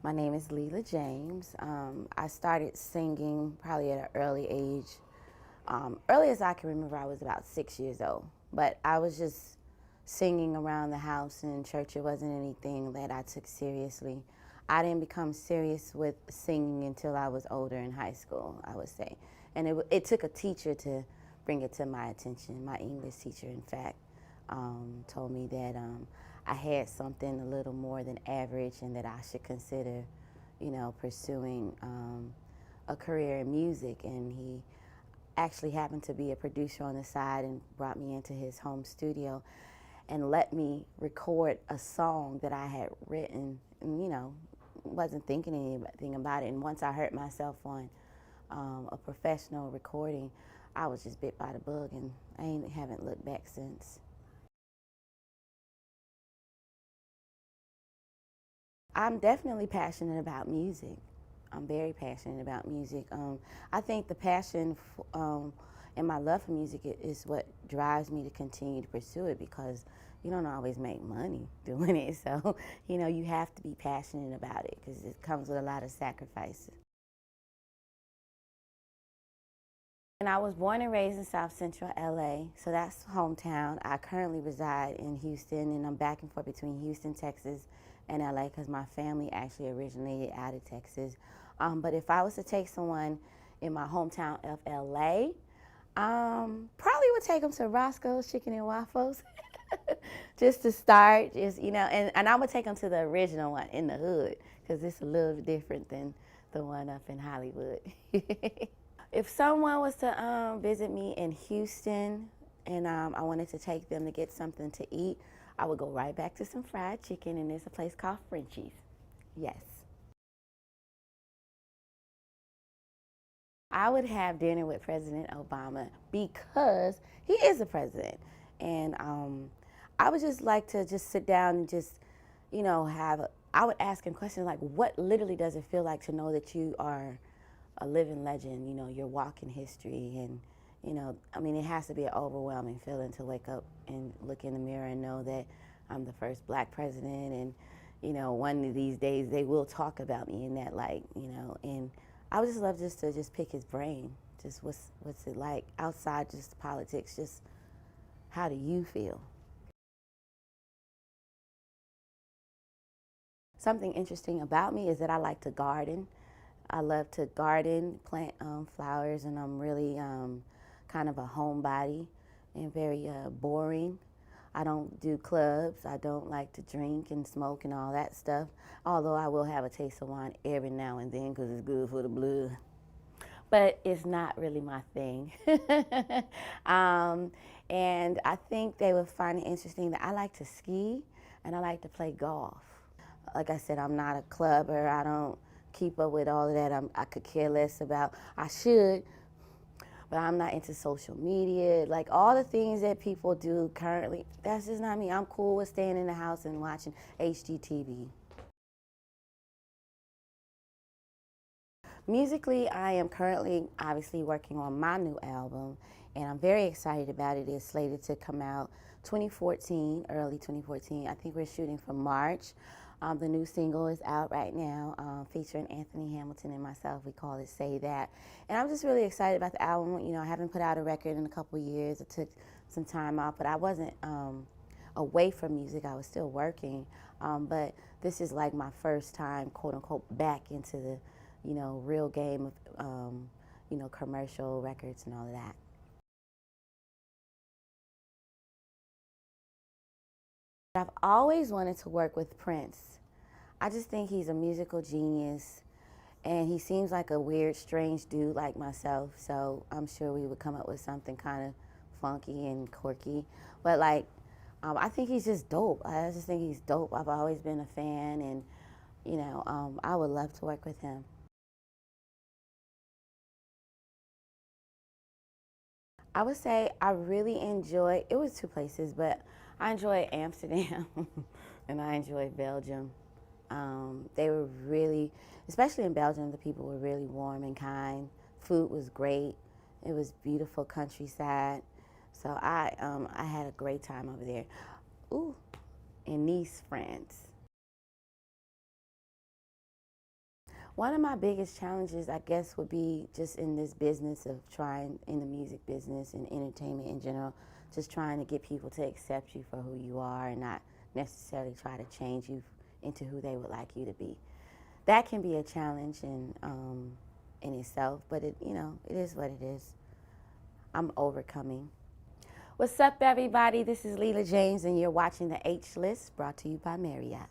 My name is Leela James. I started singing probably at an early age. Early as I can remember, I was about 6 years old. But I was just singing around the house and in church. It wasn't anything that I took seriously. I didn't become serious with singing until I was older in high school, I would say. And it took a teacher to bring it to my attention. My English teacher, in fact, told me that I had something a little more than average and that I should consider, pursuing a career in music. And he actually happened to be a producer on the side and brought me into his home studio and let me record a song that I had written and, wasn't thinking anything about it. And once I heard myself on a professional recording, I was just bit by the bug, and haven't looked back since. I'm definitely passionate about music. I'm very passionate about music. I think the passion and my love for music is what drives me to continue to pursue it, because you don't always make money doing it. So, you have to be passionate about it because it comes with a lot of sacrifices. And I was born and raised in South Central LA, so that's hometown. I currently reside in Houston, and I'm back and forth between Houston, Texas, and LA because my family actually originated out of Texas. But if I was to take someone in my hometown of LA, probably would take them to Roscoe's Chicken and Waffles, just to start. And I would take them to the original one in the hood because it's a little different than the one up in Hollywood. If someone was to visit me in Houston and I wanted to take them to get something to eat, I would go right back to some fried chicken, and there's a place called Frenchie's. Yes. I would have dinner with President Obama because he is a president. And I would just like to just sit down and just, I would ask him questions like, what literally does it feel like to know that you are a living legend, you're walking history. And, it has to be an overwhelming feeling to wake up and look in the mirror and know that I'm the first black president. And, one of these days they will talk about me in that light, and I would just love just to just pick his brain. Just what's it like outside just politics, just how do you feel? Something interesting about me is that I like to garden. I love to garden, plant flowers, and I'm really kind of a homebody and very boring. I don't do clubs. I don't like to drink and smoke and all that stuff, although I will have a taste of wine every now and then because it's good for the blood. But it's not really my thing. um, and I think they would find it interesting that I like to ski and I like to play golf. Like I said, I'm not a clubber. I don't keep up with all of that. I could care less about. I should, but I'm not into social media. Like all the things that people do currently, that's just not me. I'm cool with staying in the house and watching HGTV. Musically, I am currently obviously working on my new album, and I'm very excited about it. It's slated to come out 2014, early 2014. I think we're shooting for March. The new single is out right now, featuring Anthony Hamilton and myself. We call it Say That. And I'm just really excited about the album. I haven't put out a record in a couple years. I took some time off, but I wasn't away from music. I was still working. But this is like my first time, quote unquote, back into the real game of, commercial records and all of that. I've always wanted to work with Prince. I just think he's a musical genius, and he seems like a weird, strange dude like myself. So I'm sure we would come up with something kind of funky and quirky. But I think he's just dope. I just think he's dope. I've always been a fan, and I would love to work with him. I would say I really enjoy, it was two places, but I enjoyed Amsterdam and I enjoyed Belgium. They were really, especially in Belgium, the people were really warm and kind. Food was great. It was beautiful countryside. So I had a great time over there. Ooh, in Nice, France. One of my biggest challenges, I guess, would be just in this business of trying, in the music business and entertainment in general, just trying to get people to accept you for who you are and not necessarily try to change you into who they would like you to be. That can be a challenge in itself, but it is what it is. I'm overcoming. What's up, everybody? This is Leela James, and you're watching the H List, brought to you by Marriott.